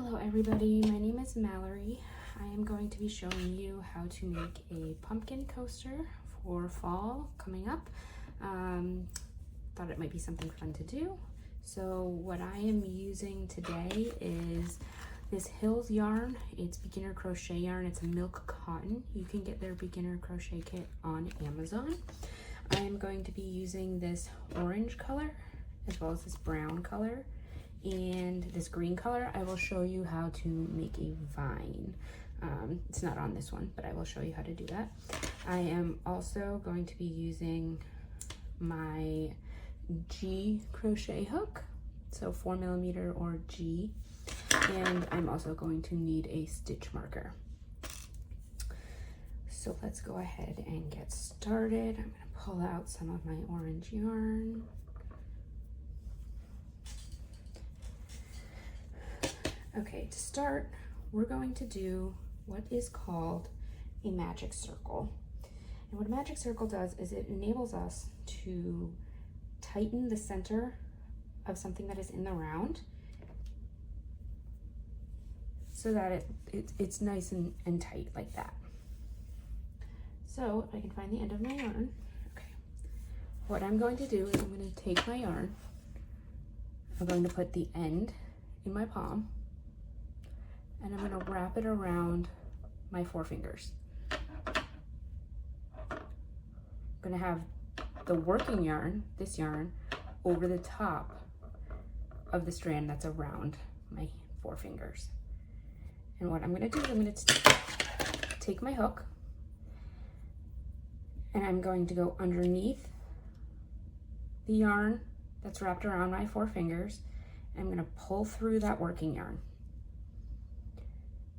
Hello everybody, my name is Mallory. I am going to be showing you how to make a pumpkin coaster for fall coming up. Thought it might be something fun to do. So what I am using today is this Hills yarn. It's beginner crochet yarn. It's a milk cotton. You can get their beginner crochet kit on Amazon. I am going to be using this orange color as well as this brown color and this green color. I will show you how to make a vine. It's not on this one, but I will show you how to do that. I am also going to be using my G crochet hook, so 4mm or G, and I'm also going to need a stitch marker. So let's go ahead and get started. I'm going to pull out some of my orange yarn. Okay, to start, we're going to do what is called a magic circle. And what a magic circle does is it enables us to tighten the center of something that is in the round so that it's nice and tight like that. So if I can find the end of my yarn, okay. What I'm going to do is I'm going to take my yarn, I'm going to put the end in my palm, and I'm going to wrap it around my forefingers. I'm going to have the working yarn, this yarn, over the top of the strand that's around my forefingers. And what I'm going to do is I'm going to take my hook and I'm going to go underneath the yarn that's wrapped around my forefingers, and I'm going to pull through that working yarn.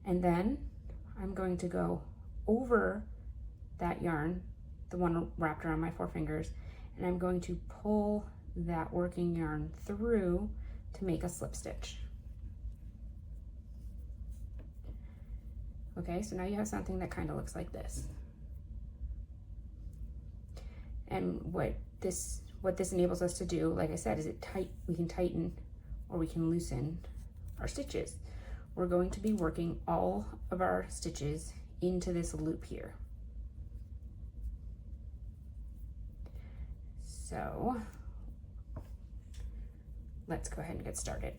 And then I'm going to go over that yarn, the one wrapped around my forefingers, and I'm going to pull that working yarn through to make a slip stitch. Okay, so now you have something that kind of looks like this. And what this enables us to do, like I said, is we can tighten or we can loosen our stitches. We're going to be working all of our stitches into this loop here. So let's go ahead and get started.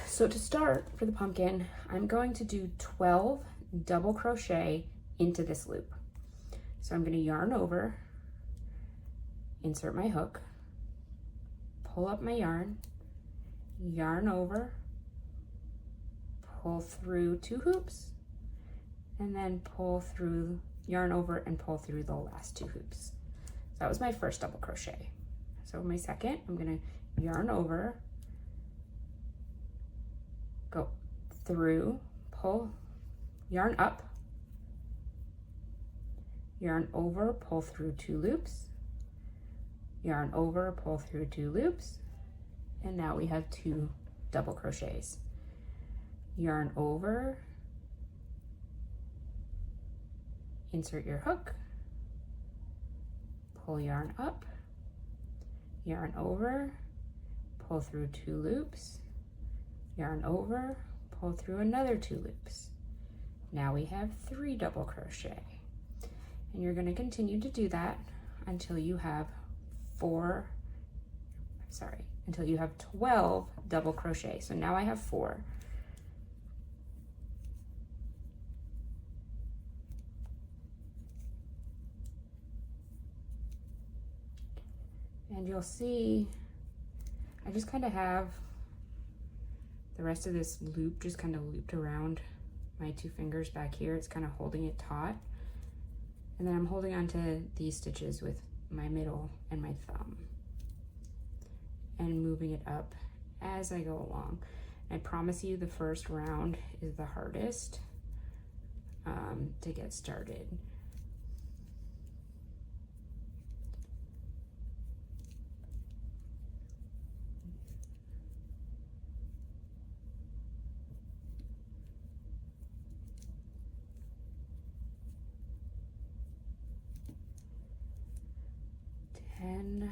So to start for the pumpkin, I'm going to do 12 double crochet into this loop. So I'm going to yarn over, insert my hook, pull up my yarn, yarn over, pull through 2 hoops, and then pull through, yarn over and pull through the last 2 hoops. So that was my first double crochet. So my second, I'm going to yarn over, go through, pull, yarn up, yarn over, pull through 2 loops, yarn over, pull through 2 loops, and now we have 2 double crochets. Yarn over, insert your hook, pull yarn up, yarn over, pull through 2 loops, yarn over, pull through another 2 loops. Now we have 3 double crochet. And you're going to continue to do that until you have 12 double crochet. So now I have 4. And you'll see, I just kind of have the rest of this loop just kind of looped around my 2 fingers back here. It's kind of holding it taut. And then I'm holding onto these stitches with my middle and my thumb and moving it up as I go along. I promise you the first round is the hardest to get started. All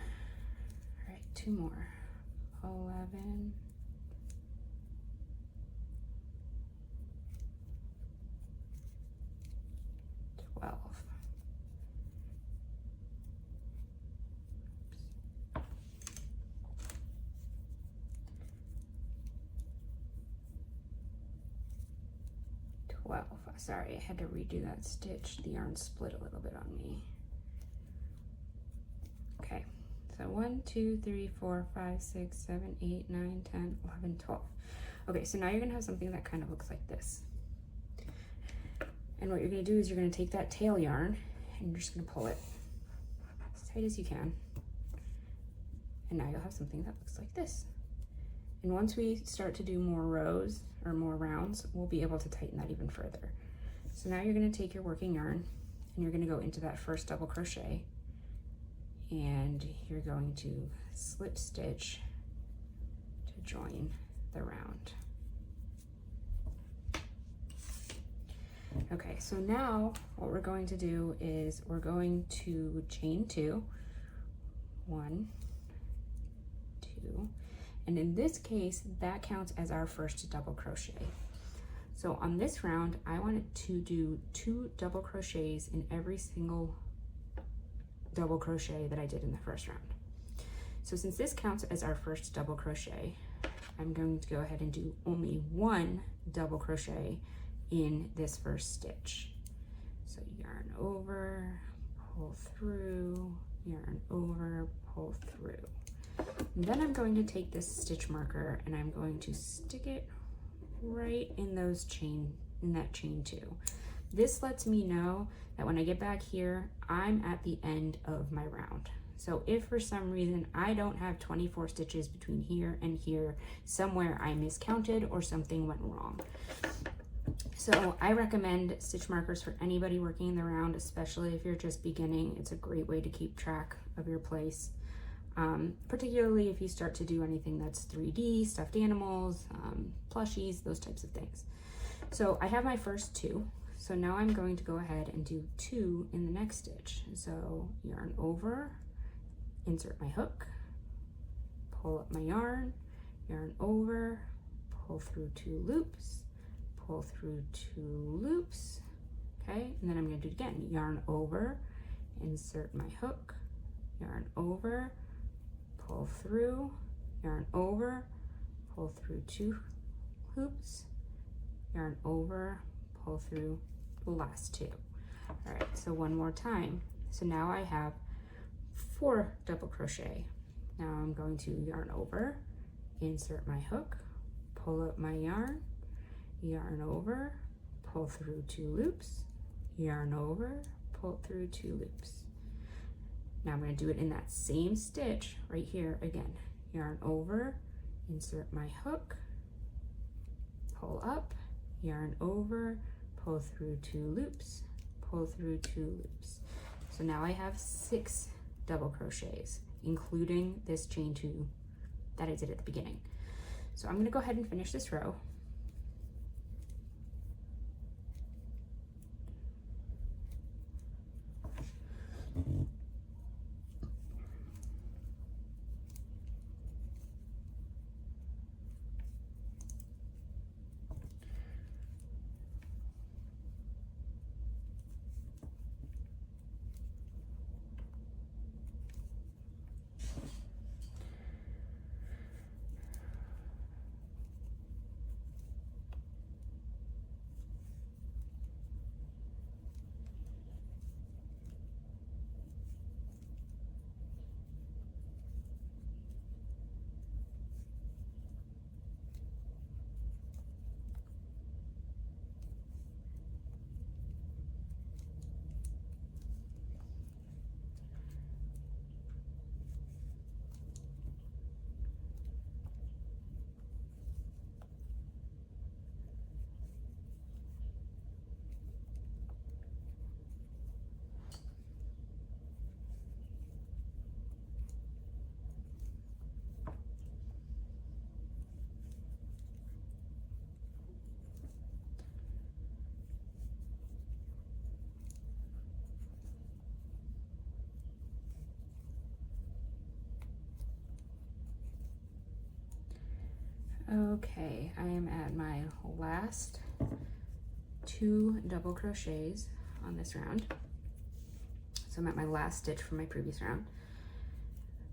right, 2 more. 11, 12. Sorry, I had to redo that stitch. The yarn split a little bit on me. Okay, so 1, 2, 3, 4, 5, 6, 7, 8, 9, 10, 11, 12. Okay, so now you're gonna have something that kind of looks like this. And what you're gonna do is you're gonna take that tail yarn and you're just gonna pull it as tight as you can. And now you'll have something that looks like this. And once we start to do more rows or more rounds, we'll be able to tighten that even further. So now you're gonna take your working yarn and you're gonna go into that first double crochet and you're going to slip stitch to join the round. Okay, so now what we're going to do is we're going to chain 2, 1, 2, and in this case that counts as our first double crochet. So on this round I wanted to do 2 double crochets in every single double crochet that I did in the first round. So since this counts as our first double crochet, I'm going to go ahead and do only 1 double crochet in this first stitch. So yarn over, pull through, yarn over, pull through. And then I'm going to take this stitch marker and I'm going to stick it right in that chain 2. This lets me know that when I get back here, I'm at the end of my round. So if for some reason I don't have 24 stitches between here and here, somewhere I miscounted or something went wrong. So I recommend stitch markers for anybody working in the round, especially if you're just beginning. It's a great way to keep track of your place, particularly if you start to do anything that's 3D, stuffed animals, plushies, those types of things. So I have my first 2. So now I'm going to go ahead and do 2 in the next stitch. So yarn over, insert my hook, pull up my yarn over, pull through 2 loops, pull through 2 loops, okay? And then I'm gonna do it again. Yarn over, insert my hook, yarn over, pull through, yarn over, pull through 2 loops, yarn over, pull through the last 2. All right, so one more time. So now I have 4 double crochet. Now I'm going to yarn over, insert my hook, pull up my yarn over, pull through 2 loops, yarn over, pull through 2 loops. Now I'm going to do it in that same stitch right here again. Yarn over, insert my hook, pull up, yarn over, pull through 2 loops, pull through 2 loops. So now I have 6 double crochets, including this chain 2 that I did at the beginning. So I'm going to go ahead and finish this row. Okay, I am at my last 2 double crochets on this round. So I'm at my last stitch from my previous round.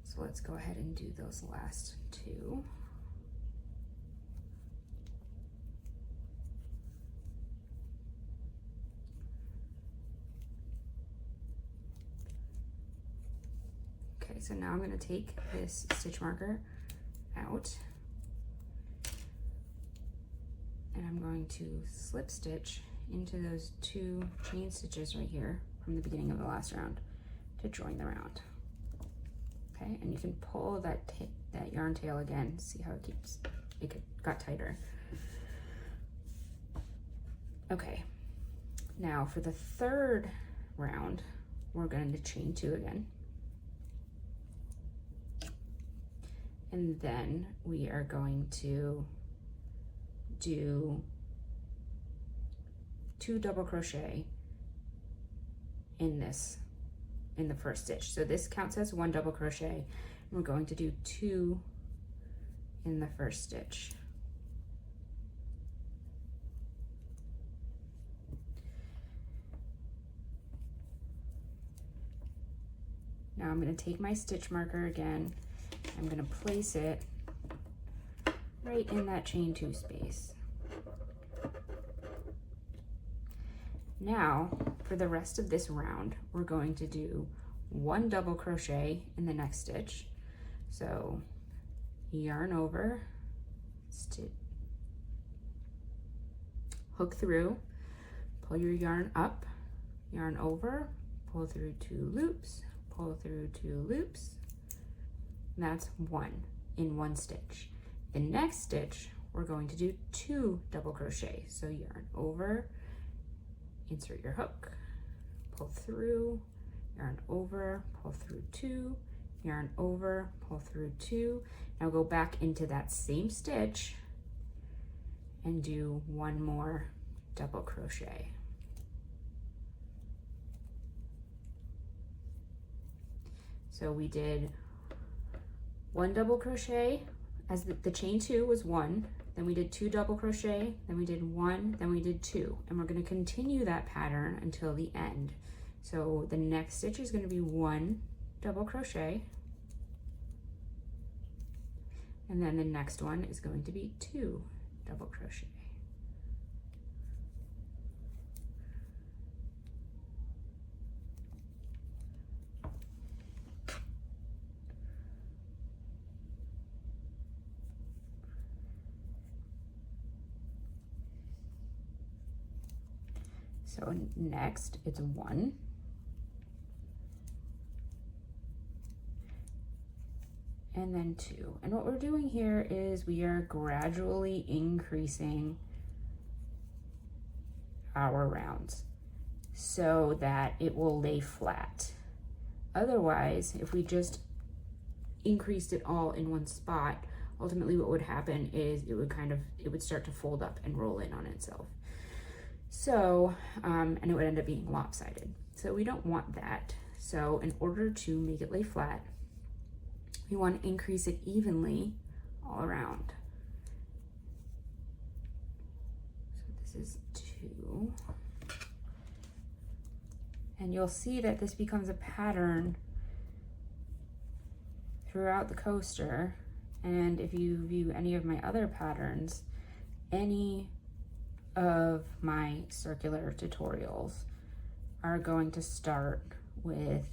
So let's go ahead and do those last 2. Okay, so now I'm going to take this stitch marker out, and I'm going to slip stitch into those 2 chain stitches right here from the beginning of the last round to join the round. Okay, and you can pull that yarn tail again, see how it got tighter. Okay, now for the 3rd round, we're going to chain 2 again. And then we are going to do 2 double crochet in the first stitch. So this counts as 1 double crochet. We're going to do 2 in the first stitch. Now I'm going to take my stitch marker again. I'm going to place it right in that chain 2 space. Now, for the rest of this round, we're going to do 1 double crochet in the next stitch. So yarn over, stitch, hook through, pull your yarn up, yarn over, pull through 2 loops, pull through 2 loops. And that's 1 in 1 stitch. The next stitch, we're going to do 2 double crochet. So yarn over, insert your hook, pull through, yarn over, pull through 2, yarn over, pull through 2. Now go back into that same stitch and do 1 more double crochet. So we did 1 double crochet, as the chain 2 was 1, then we did 2 double crochet, then we did 1, then we did 2, and we're going to continue that pattern until the end. So the next stitch is going to be 1 double crochet, and then the next one is going to be 2 double crochet. So next it's 1, and then 2. And what we're doing here is we are gradually increasing our rounds so that it will lay flat. Otherwise, if we just increased it all in one spot, ultimately what would happen is it would start to fold up and roll in on itself. So, and it would end up being lopsided. So we don't want that. So in order to make it lay flat, we want to increase it evenly all around. So this is 2. And you'll see that this becomes a pattern throughout the coaster. And if you view any of my other patterns, any of my circular tutorials are going to start with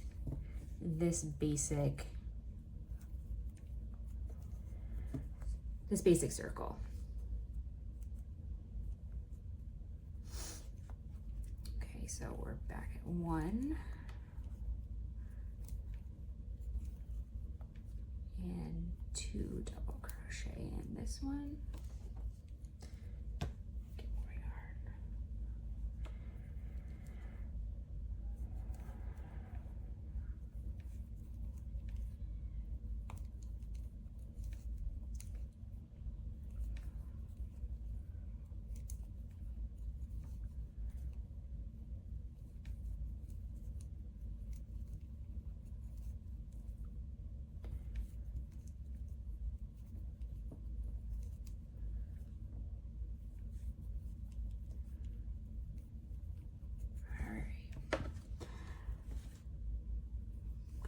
this basic circle. Okay, so we're back at 1 and 2 double crochet in this one.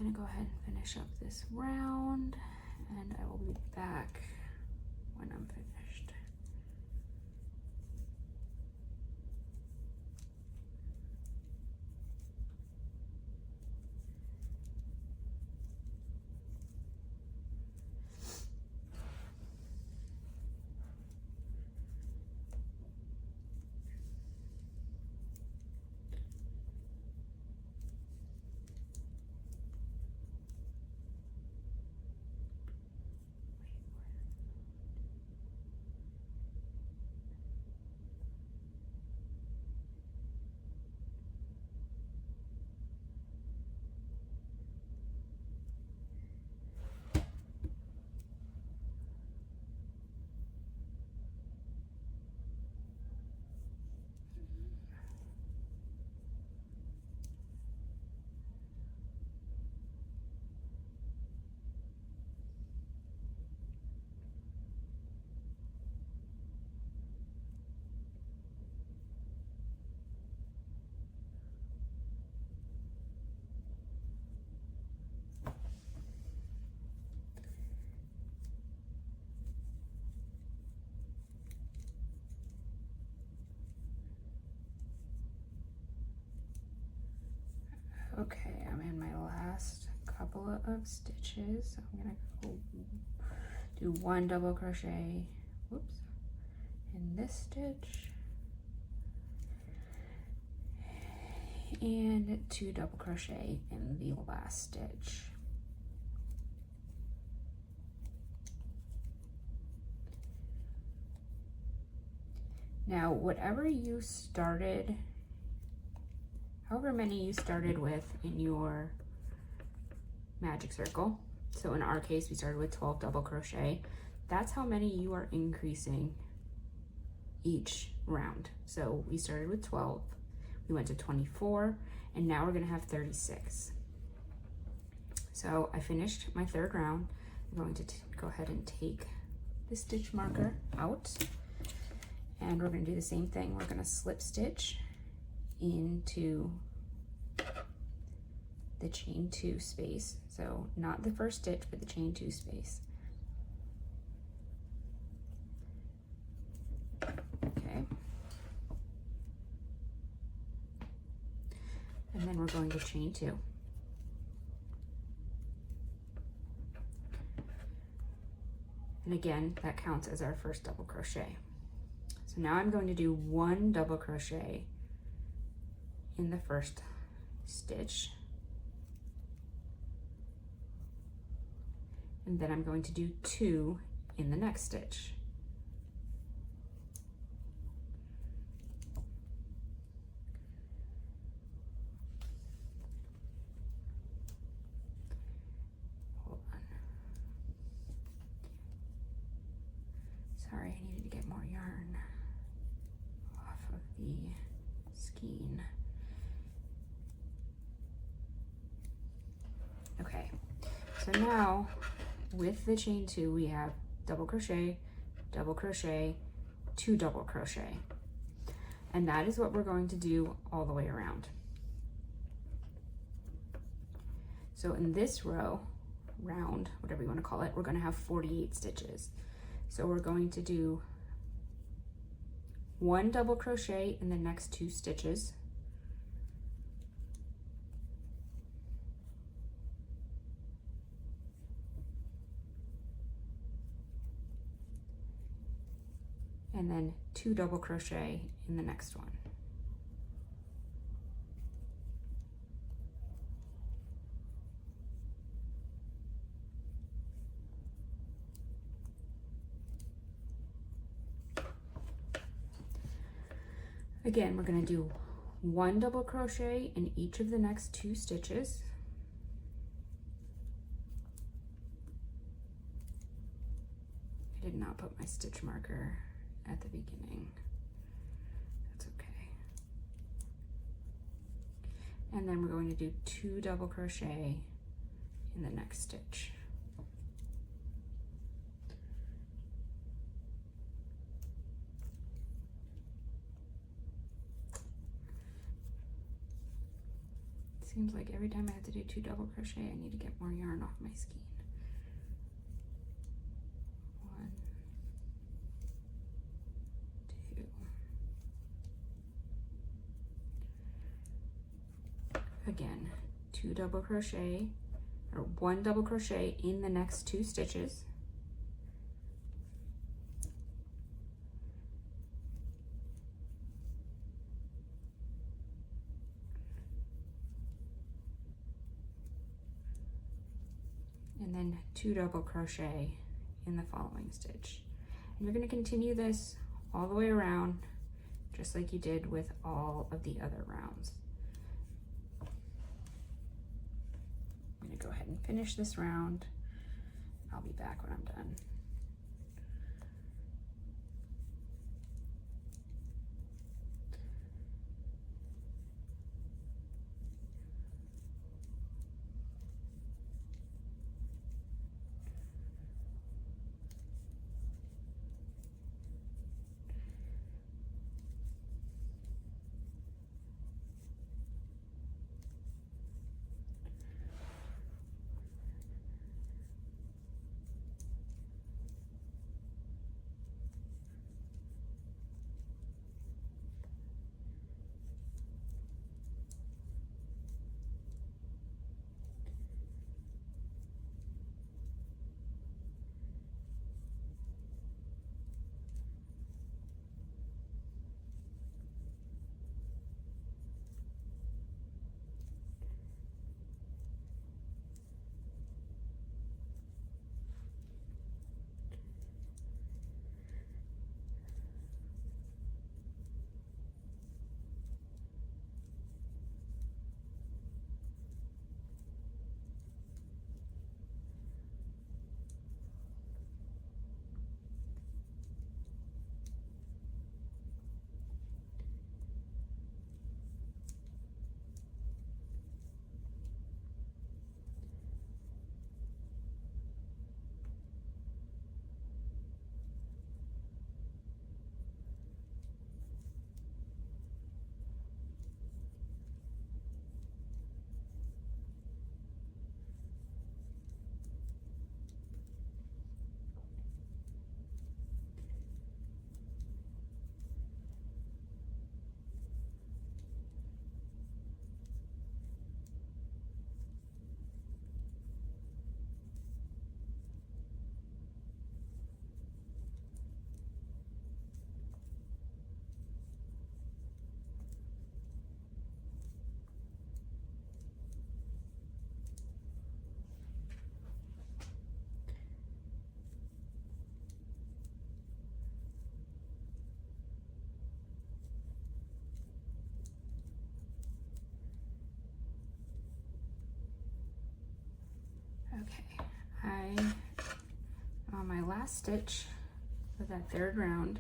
I'm gonna go ahead and finish up this round, and I will be back when I'm finished. Okay, I'm in my last couple of stitches. I'm gonna go do 1 double crochet, whoops, in this stitch, and 2 double crochet in the last stitch. Now, whatever you started, however many you started with in your magic circle, so in our case, we started with 12 double crochet, that's how many you are increasing each round. So we started with 12, we went to 24, and now we're gonna have 36. So I finished my 3rd round. I'm going to go ahead and take the stitch marker out, and we're gonna do the same thing. We're gonna slip stitch into the chain 2 space. So not the first stitch, but the chain 2 space. Okay. And then we're going to chain 2. And again, that counts as our first double crochet. So now I'm going to do 1 double crochet in the first stitch. And then I'm going to do 2 in the next stitch. Hold on. Sorry, I needed to get more yarn off of the skein. Okay, so now with the chain 2, we have double crochet, 2 double crochet. And that is what we're going to do all the way around. So in this round, whatever you want to call it, we're going to have 48 stitches. So we're going to do 1 double crochet in the next 2 stitches. And then 2 double crochet in the next one. Again, we're going to do 1 double crochet in each of the next 2 stitches. I did not put my stitch marker at the beginning. That's okay. And then we're going to do 2 double crochet in the next stitch. Seems like every time I have to do 2 double crochet, I need to get more yarn off my skein. 1, 2. Again, 2 double crochet, or 1 double crochet in the next 2 stitches. And then 2 double crochet in the following stitch. And you're going to continue this all the way around, just like you did with all of the other rounds. I'm going to go ahead and finish this round. I'll be back when I'm done. Okay, I on my last stitch of that third round,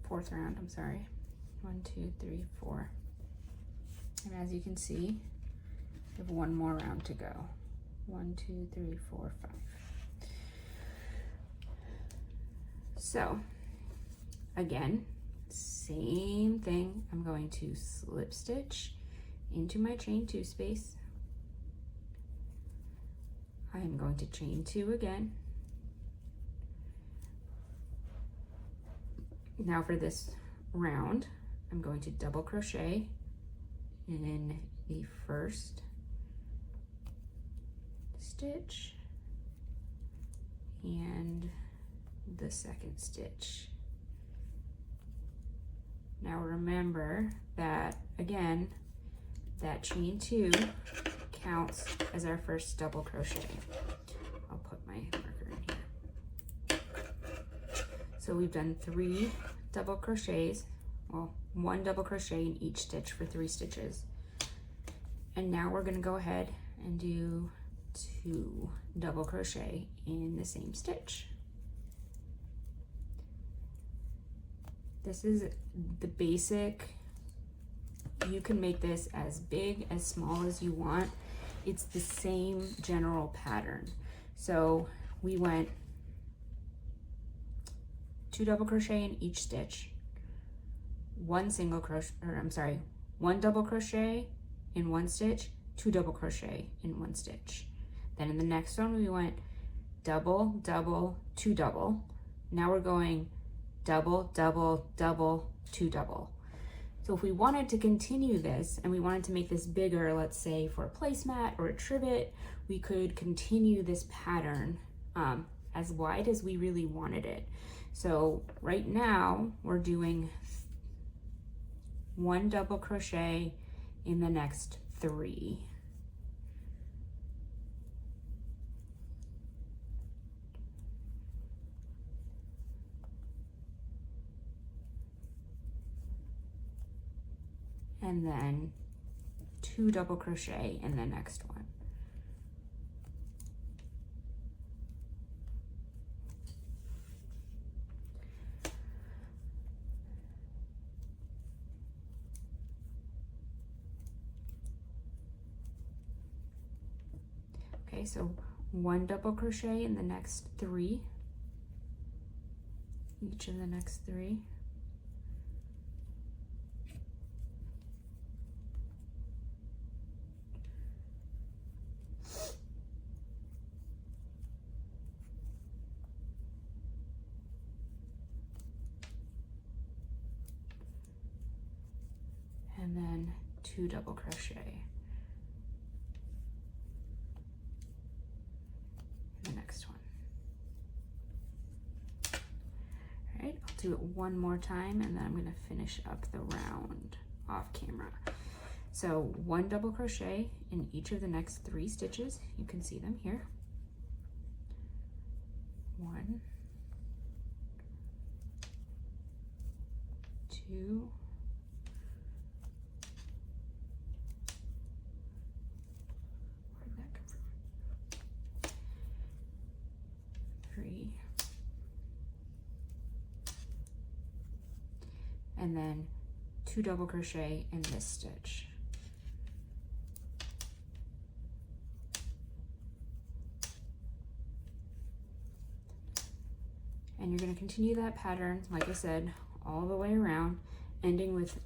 fourth round, I'm sorry. 1, 2, 3, 4. And as you can see, we have one more round to go. 1, 2, 3, 4, 5. So again, same thing. I'm going to slip stitch into my chain 2 space. I am going to chain 2 again. Now for this round, I'm going to double crochet in the first stitch and the second stitch. Now remember that, again, that chain 2 counts as our first double crochet. I'll put my marker in here. So we've done 3 double crochets, well, 1 double crochet in each stitch for 3 stitches. And now we're gonna go ahead and do 2 double crochet in the same stitch. This is the basic. You can make this as big, as small as you want. It's the same general pattern. So we went 2 double crochet in each stitch, 1 single crochet, or I'm sorry, 1 double crochet in 1 stitch, 2 double crochet in 1 stitch. Then in the next one we went double, double, 2 double. Now we're going double, double, double, 2 double. So if we wanted to continue this and we wanted to make this bigger, let's say for a placemat or a trivet, we could continue this pattern as wide as we really wanted it. So right now we're doing 1 double crochet in the next 3. And then 2 double crochet in the next one. Okay, so 1 double crochet in the next 3, each of the next 3. And then 2 double crochet in the next one. All right, I'll do it one more time and then I'm going to finish up the round off camera. So 1 double crochet in each of the next 3 stitches. You can see them here. 1, 2, 3, and then 2 double crochet in this stitch. And you're going to continue that pattern, like I said, all the way around, ending with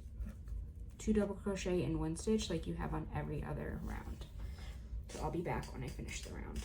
2 double crochet in 1 stitch like you have on every other round. So I'll be back when I finish the round.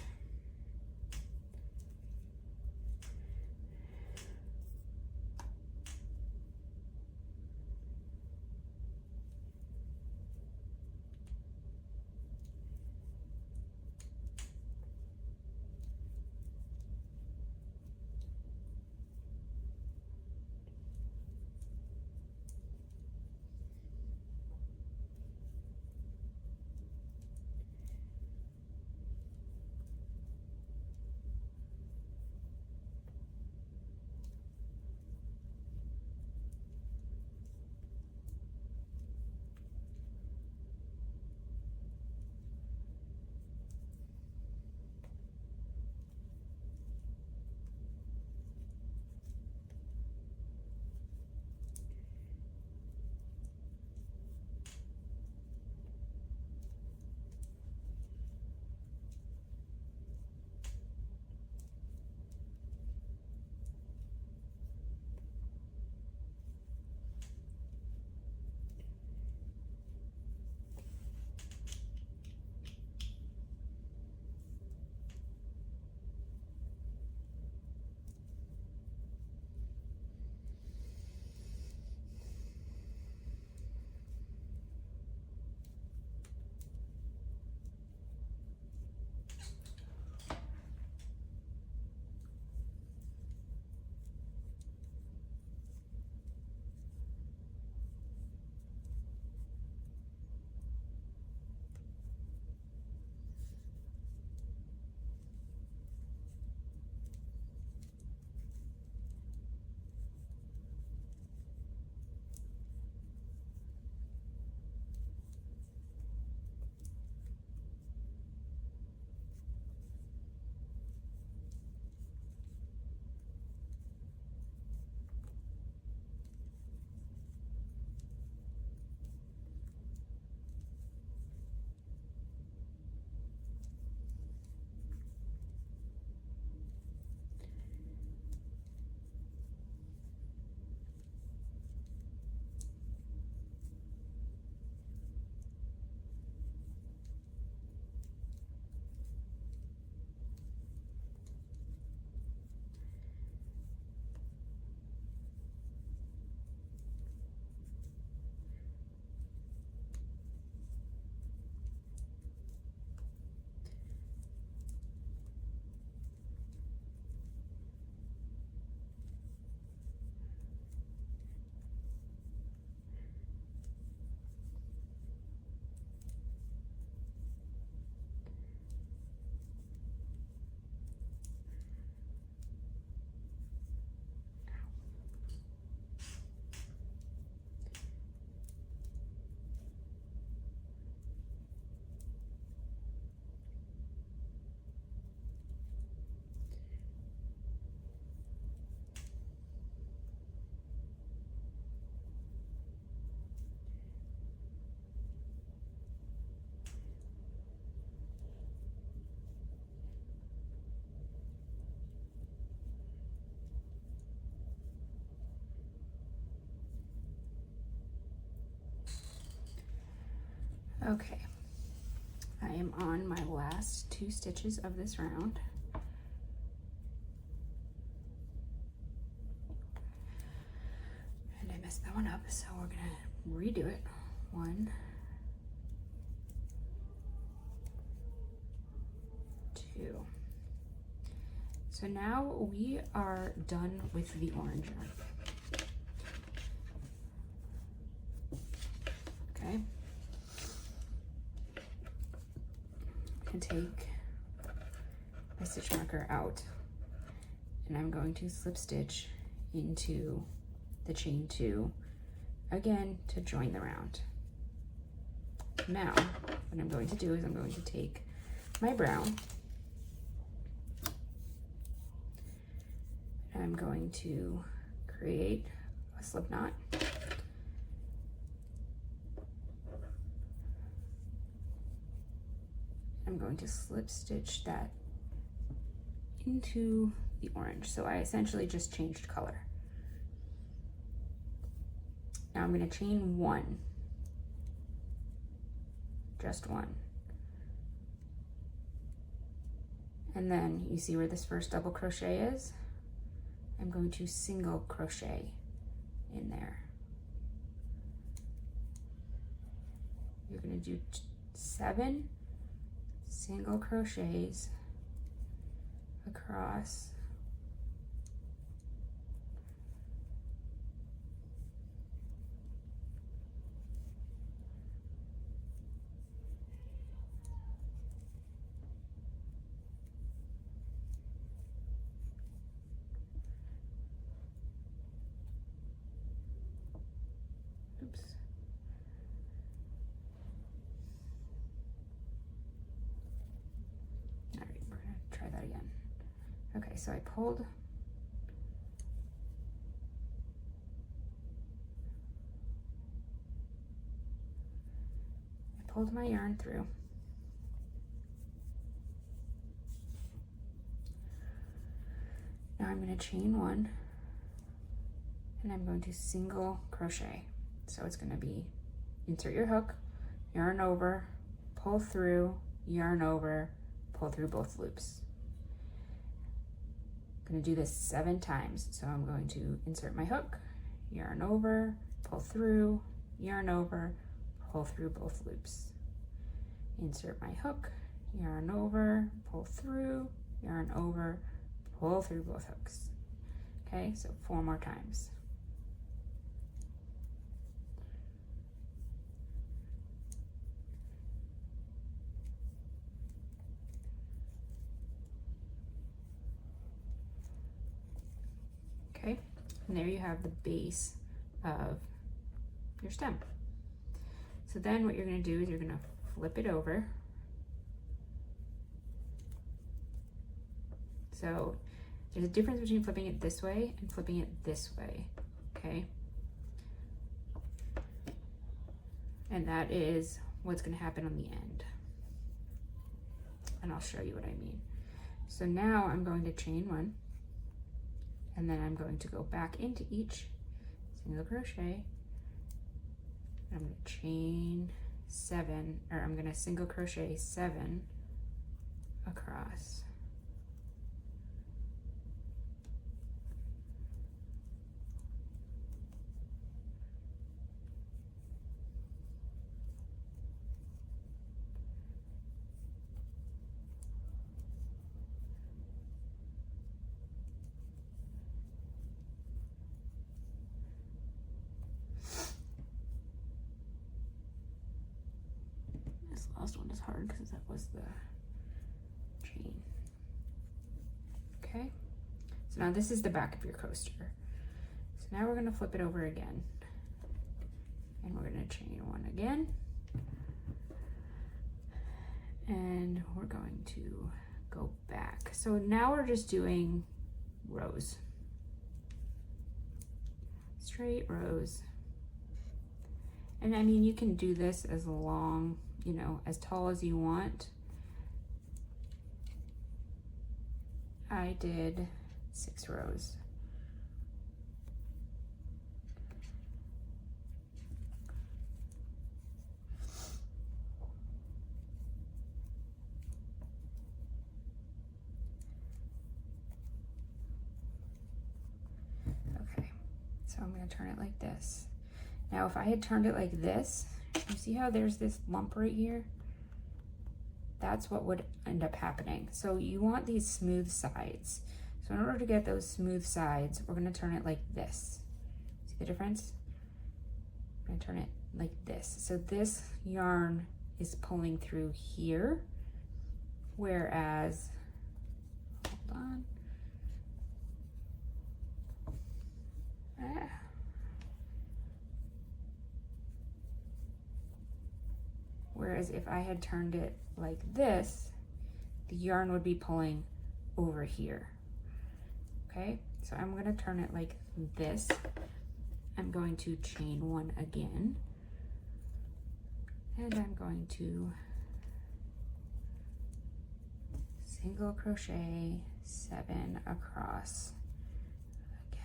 Okay, I am on my last 2 stitches of this round. And I messed that one up, so we're gonna redo it. 1, 2. So now we are done with the orange yarn. Okay. And take my stitch marker out, and I'm going to slip stitch into the chain 2 again to join the round. Now what I'm going to do is I'm going to take my brown and I'm going to create a slip knot. I'm going to slip stitch that into the orange. So I essentially just changed color. Now I'm going to chain 1, just 1. And then you see where this first double crochet is? I'm going to single crochet in there. You're going to do 7 single crochets across oops. All right, we're gonna try that again. Okay, so I pulled my yarn through. Now I'm going to chain 1 and I'm going to single crochet. So it's going to be insert your hook, yarn over, pull through, yarn over, pull through both loops. I'm going to do this 7 times. So I'm going to insert my hook, yarn over, pull through, yarn over, pull through both loops. Insert my hook, yarn over, pull through, yarn over, pull through both hooks. Okay, so 4 more times. Okay, and there you have the base of your stem. So then what you're going to do is you're going to flip it over. So there's a difference between flipping it this way and flipping it this way, okay? And that is what's going to happen on the end. And I'll show you what I mean. So now I'm going to chain 1, and then I'm going to go back into each single crochet. I'm going to chain 7, or I'm going to single crochet 7 across. Last one is hard because that was the chain. Okay, so now this is the back of your coaster. So now we're going to flip it over again, and we're going to chain 1 again, and we're going to go back. So now we're just doing rows, straight rows. And I mean, you can do this as long, you know, as tall as you want. I did 6 rows. So I'm going to turn it like this. Now if I had turned it like this, you see how there's this lump right here? That's what would end up happening. So you want these smooth sides. So in order to get those smooth sides, we're going to turn it like this. See the difference? I'm going to turn it like this. So this yarn is pulling through here, whereas, hold on. Whereas if I had turned it like this, the yarn would be pulling over here. Okay, so I'm going to turn it like this. I'm going to chain one again, and I'm going to single crochet 7 across again.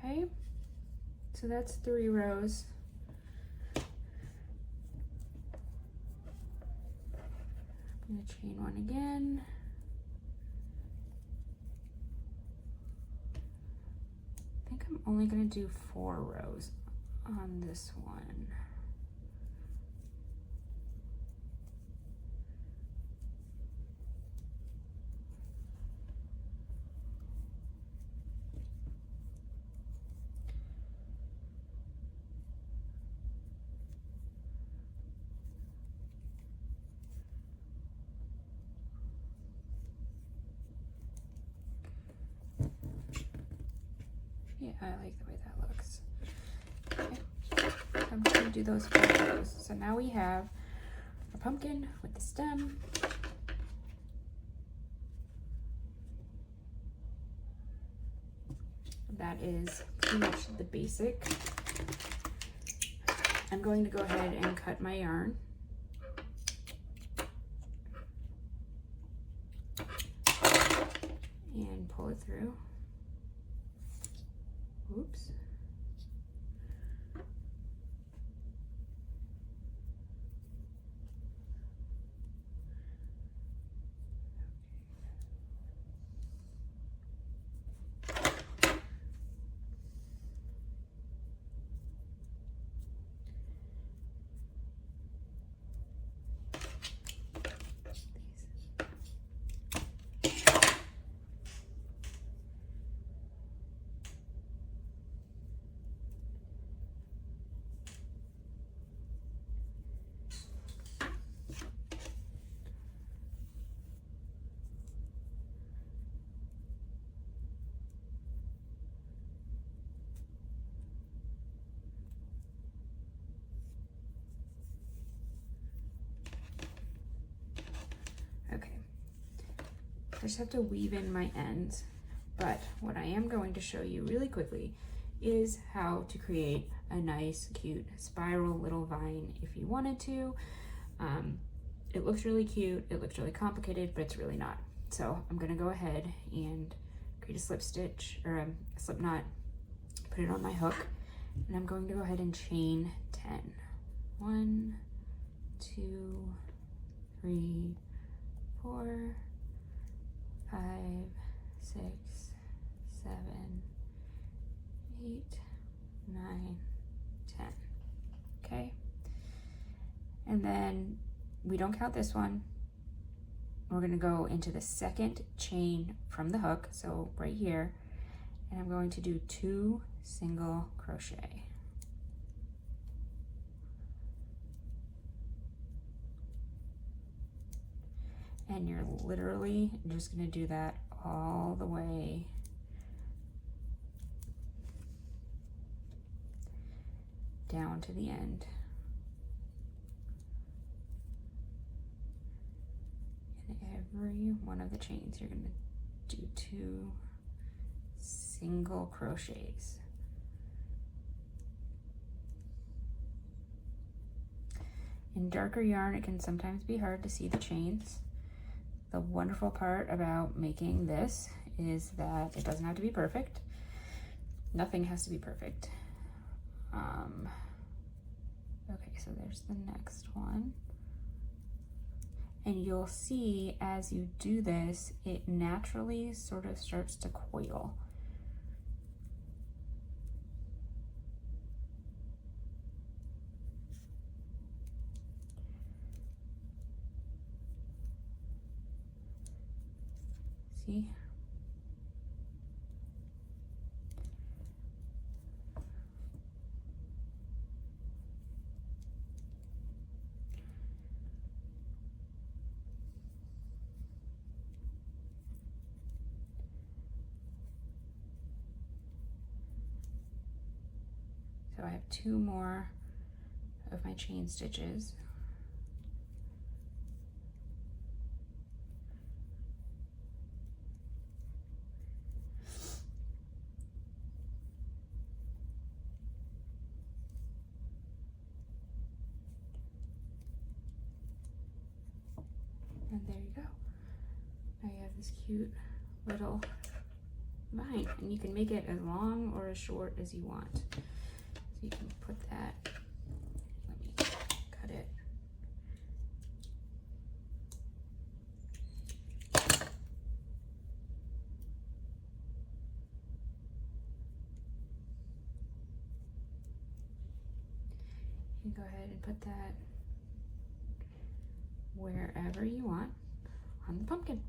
Okay, so that's 3 rows. I'm going to chain one again. I think I'm only going to do 4 rows on this one. Yeah, I like the way that looks. Okay, I'm just going to do those 4 rows. So now we have a pumpkin with the stem. That is pretty much the basic. I'm going to go ahead and cut my yarn. And pull it through. Oops. Okay, I just have to weave in my ends, but what I am going to show you really quickly is how to create a nice, cute spiral little vine if you wanted to. It looks really cute, it looks really complicated, but it's really not. So I'm gonna go ahead and create a slip stitch, or a slip knot, put it on my hook, and I'm going to go ahead and chain 10. 1, 2, 3, 4, 5, 6, 7, 8, 9, 10. Okay, and then we don't count this one. We're going to go into the second chain from the hook, so right here, and I'm going to do 2 single crochet. And you're literally just going to do that all the way down to the end. And every one of the chains, you're going to do 2 single crochets. In darker yarn, it can sometimes be hard to see the chains. The wonderful part about making this is that it doesn't have to be perfect. Nothing has to be perfect. Okay, so there's the next one. And you'll see as you do this, it naturally sort of starts to coil. See? So I have 2 more of my chain stitches. And there you go. Now you have this cute little vine, and you can make it as long or as short as you want. So you can put that, let me cut it. You can go ahead and put that wherever you want on the pumpkin.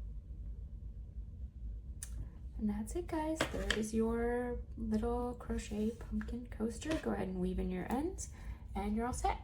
And that's it, guys. There is your little crochet pumpkin coaster. Go ahead and weave in your ends and you're all set.